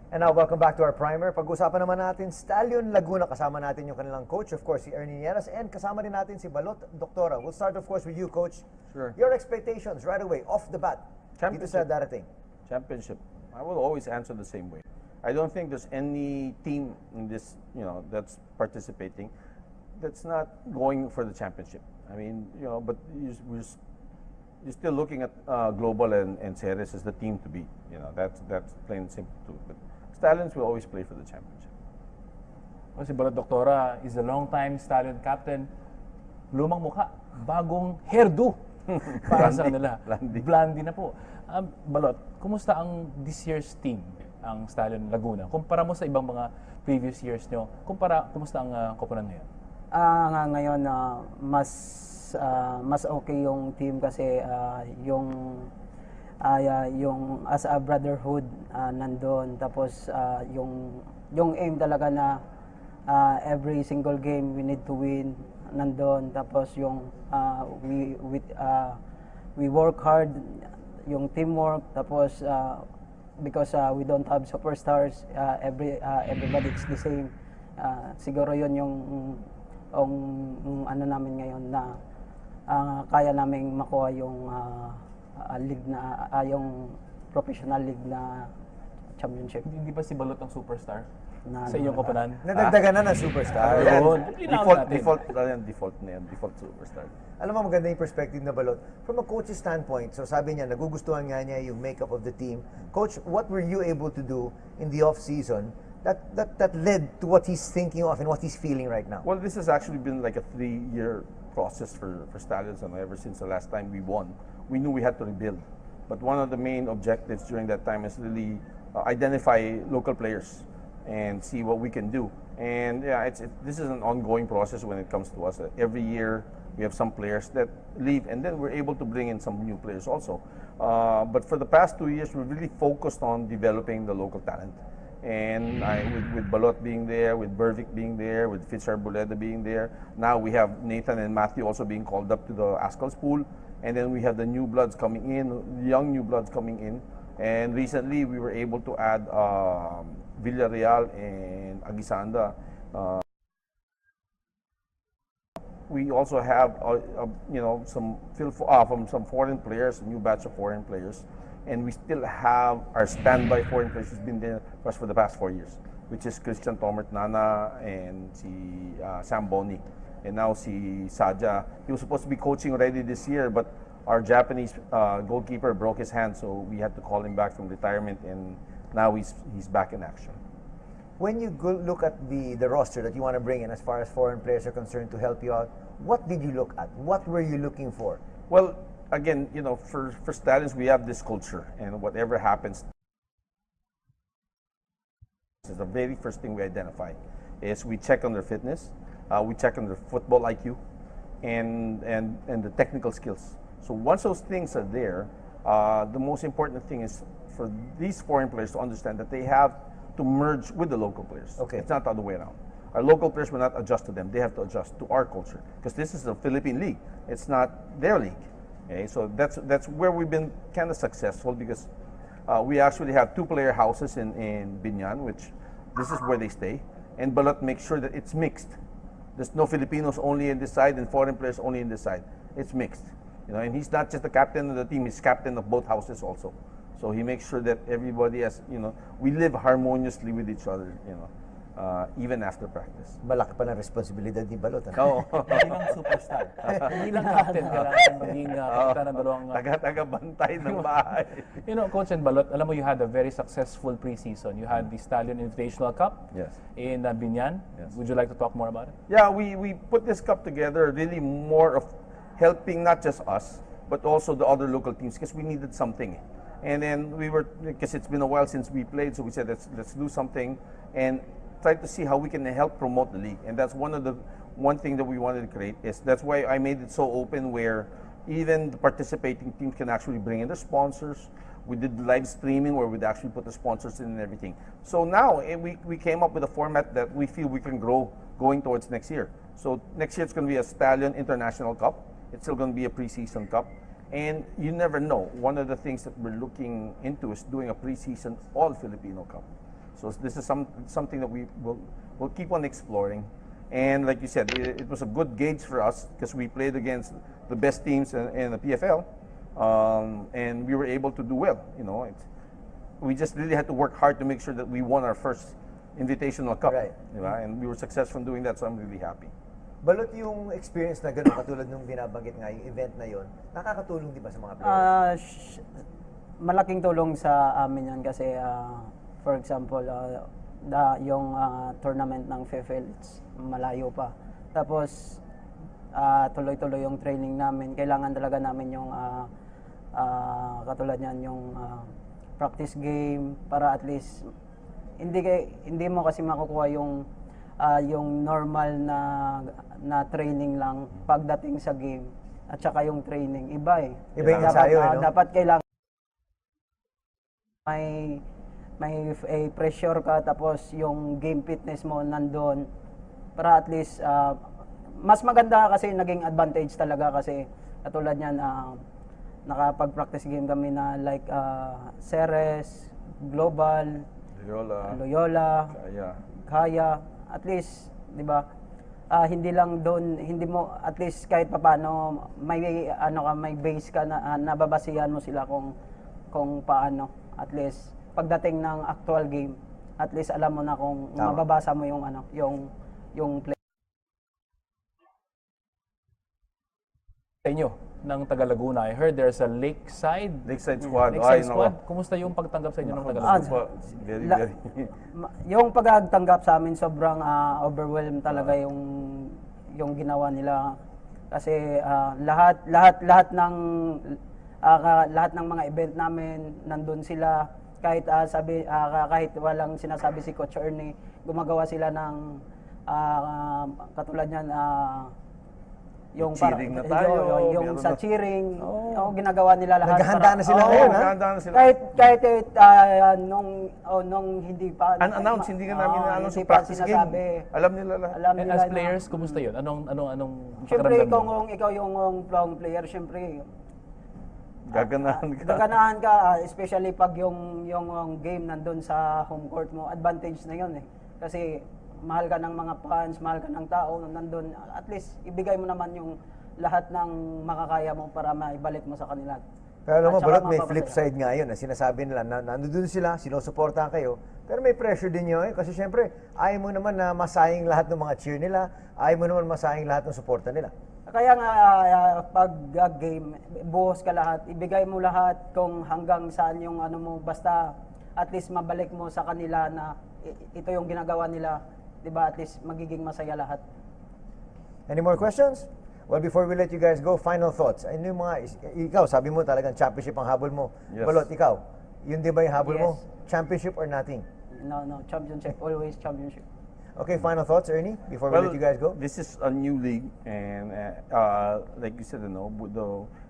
And now, welcome back to our primer. Pag-usapan naman natin, Stallion Laguna. Kasama natin yung kanilang coach, of course, si Ernie Nierras. And kasama din natin si Balot, Doctora. We'll start, of course, with you, Coach. Sure. Your expectations right away, off the bat. Dito sa darating. Championship. I will always answer the same way. I don't think there's any team in this, that's participating that's not going for the championship. I mean, but you're still looking at Global and Ceres as the team to beat. That's plain and simple too. But Stallions will always play for the championship. O si Balot Doctora is a long-time Stallion captain. Lumang mukha, bagong hairdo para sa kanila. Blondie na po. Balot, kumusta ang this year's team, ang Stallion Laguna? Kumpara mo sa ibang mga previous years nyo, kumusta ang koponan ngayon? Ngayon, mas okay yung team kasi yung as a brotherhood nandun. Tapos yung aim talaga na every single game we need to win nandun. Tapos yung we work hard, yung teamwork. Tapos because we don't have superstars, everybody is the same. Siguro yun yung ano namin ngayon na kaya naming makuha yung league na yung professional league na championship. Hindi pa si Balot ang superstar sa Na- iyong koponan? Nadagdagan na ng superstar. Ayun. Default superstar. Alam mo, maganda yung perspective na Balot. From a coach's standpoint, so sabi niya, nagugustuhan nga niya yung makeup of the team. Coach, what were you able to do in the off-season that led to what he's thinking of and what he's feeling right now? Well, this has actually been like a 3-year process for Stallions, and ever since the last time we won, we knew we had to rebuild. But one of the main objectives during that time is really identify local players and see what we can do. And yeah, this is an ongoing process when it comes to us. Every year we have some players that leave, and then we're able to bring in some new players also. But for the past 2 years, we really focused on developing the local talent. And with Balot being there, with Bervic being there, with Fitzarboleda being there, now we have Nathan and Matthew also being called up to the Ascal's pool. And then we have the new bloods coming in, young new bloods coming in. And recently we were able to add Villarreal and Aguisanda. We also have some foreign players, a new batch of foreign players. And we still have our standby foreign players who's been there for us for the past 4 years, which is Christian Tomert Nana and Sam Boni. And now Saja. He was supposed to be coaching already this year, but our Japanese goalkeeper broke his hand, so we had to call him back from retirement, and now he's back in action. When you look at the roster that you want to bring in as far as foreign players are concerned to help you out, what did you look at? What were you looking for? Well, again, for Stallions, we have this culture, and whatever happens, the very first thing we identify is we check on their fitness, we check on their football IQ, and the technical skills. So once those things are there, the most important thing is for these foreign players to understand that they have to merge with the local players. Okay. It's not the other way around. Our local players will not adjust to them. They have to adjust to our culture, because this is a Philippine league. It's not their league. Okay, so that's where we've been kind of successful, because we actually have 2-player houses in Binyan, which this is where they stay, and Balot makes sure that it's mixed. There's no Filipinos only in this side and foreign players only in this side. It's mixed, and he's not just the captain of the team; he's captain of both houses also. So he makes sure that everybody has, we live harmoniously with each other, even after practice. Malaki pa na responsibilidad ni Balot. Oo. Bilang superstar, bilang captain, kailangan maging kapitan ng dalawang... Taga-bantay ng bahay. Coach and Balot, alam mo, you had a very successful preseason. You had the Stallion Invitational Cup in Binyan. Yes. Would you like to talk more about it? Yeah, we put this cup together really more of helping not just us, but also the other local teams, because we needed something. And then because it's been a while since we played, so we said let's do something and try to see how we can help promote the league. And that's one thing that we wanted to create. That's why I made it so open, where even the participating teams can actually bring in their sponsors. We did live streaming where we'd actually put the sponsors in and everything. So now we came up with a format that we feel we can grow going towards next year. So next year it's going to be a Stallion International Cup. It's still going to be a preseason cup. And you never know. One of the things that we're looking into is doing a preseason all-Filipino Cup. So this is something that we'll keep on exploring. And like you said, it was a good gauge for us because we played against the best teams in the PFL, and we were able to do well. We just really had to work hard to make sure that we won our first Invitational Cup. Right. Diba? And we were successful in doing that, so I'm really happy. Balot yung experience na gano'n, katulad nung binabanggit nga, yung event na yon, nakakatulong di ba sa mga players? Malaking tulong sa amin yan kasi for example, yung tournament ng PFL, malayo pa. Tapos tuloy-tuloy yung training namin. Kailangan talaga namin yung katulad niyan yung practice game para at least hindi mo kasi makukuha yung normal na training lang pagdating sa game at saka yung training iba eh. Iba yung ensayo, no? Dapat kailangan may pressure ka tapos yung game fitness mo nandoon para at least mas maganda kasi naging advantage talaga kasi katulad niyan nakapag-practice game kami na like Ceres, Global, Loyola, Kaya, at least, 'di ba? Hindi lang doon, hindi mo at least kahit papaano may base ka na nababasihan mo sila kung paano at least pagdating ng actual game, at least alam mo na kung mababasa mo yung play. Sa inyo ng taga Laguna, I heard there's a Lakeside squad. squad. Kumusta yung pagtanggap sa inyo ng taga Laguna? Very. Yung pagtanggap sa amin sobrang overwhelmed talaga yung ginawa nila kasi lahat ng mga event namin nandun sila kahit kahit walang sinasabi si Coach Ernie, gumagawa sila ng katulad niyan yung cheering na tayo, yung sa cheering, ginagawa nila lahat. Naghahanda na sila ngayon, ha? Naghahanda na sila. Kahit nung hindi pa Unannounced, hindi ka namin na hindi sa pa practice sinasabi. game. Alam nila lahat. And nila as na- players, kumusta yun? Anong Siyempre, pakiramdam mo? kung ikaw yung player, siyempre, Gaganahan ka. gaganahan ka, especially pag yung game nandun sa home court mo, advantage na yun eh. Kasi mahal ka ng mga fans, mahal ka ng tao nandun, at least ibigay mo naman yung lahat ng makakaya mo para maibalik mo sa kanila. Pero alam mo, At saka Balot, may mapapasaya. flip side nga yun. Sinasabi nila na nandun sila, sinusuportahan kayo, pero may pressure din nyo eh. Kasi syempre, ayaw mo naman na masayang lahat ng mga cheer nila, ayaw mo naman masayang lahat ng suporta nila. Kaya nga, pag game, buhos ka lahat, ibigay mo lahat kung hanggang saan yung mo, basta at least mabalik mo sa kanila na ito yung ginagawa nila, di ba? At least magiging masaya lahat. Any more questions? Well, before we let you guys go, final thoughts. Ano yung ikaw, sabi mo talagang championship ang habol mo. Yes. Balot, ikaw, yun di ba yung habol mo? Yes. Championship or nothing? No, championship, always championship. Okay, final thoughts, Ernie, before we let you guys go? This is a new league, and like you said,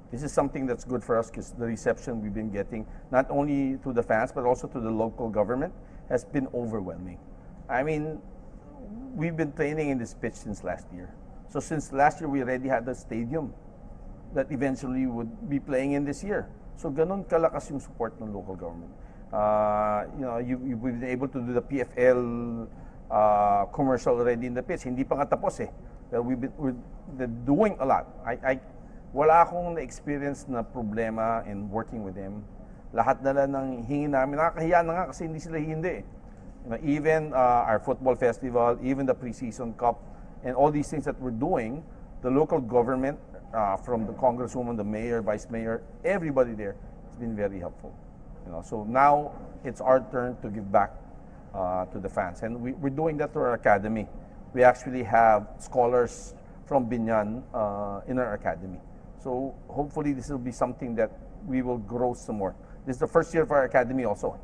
this is something that's good for us because the reception we've been getting, not only to the fans but also to the local government, has been overwhelming. I mean, we've been training in this pitch since last year. So since last year, we already had a stadium that eventually would be playing in this year. So ganun kalakas yung support ng local government. You've been able to do the PFL commercial already in the pitch. Hindi pa nga tapos eh. Pero we're doing a lot. Wala akong na-experience na problema in working with them. Lahat nila ng hingi namin, nakakahiya na nga kasi hindi sila hindi. Even our football festival, even the preseason cup, and all these things that we're doing, the local government, from the congresswoman, the mayor, vice mayor, everybody there has been very helpful. So now it's our turn to give back to the fans, and we're doing that through our academy. We actually have scholars from Binyan in our academy. So hopefully this will be something that we will grow some more. This is the first year of our academy also.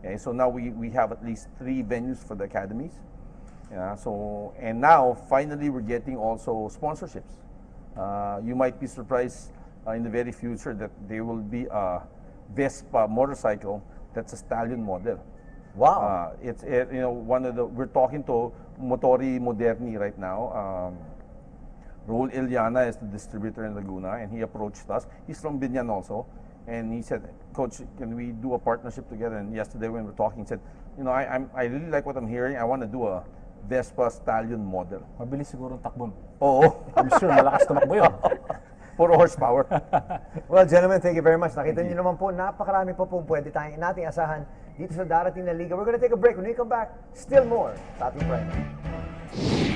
Okay, so now we have at least 3 venues for the academies. Yeah, so, and now finally we're getting also sponsorships. You might be surprised in the very future that there will be a Vespa motorcycle that's a Stallion model. Wow. We're talking to Motori Moderni right now. Raul Iliana is the distributor in Laguna, and he approached us. He's from Binyan also, and he said, "Coach, can we do a partnership together?" And yesterday when we were talking, he said, you know, I really like what I'm hearing. I want to do a Vespa Stallion model. Mabilis siguro ang takbo. Oo. I'm sure malakas tumakbo yun. 4 horsepower. Well, gentlemen, thank you very much. Nakita niyo naman po, napakarami pa po pwede nating asahan dito sa darating na liga. We're gonna take a break. When we come back, still more sa ating program.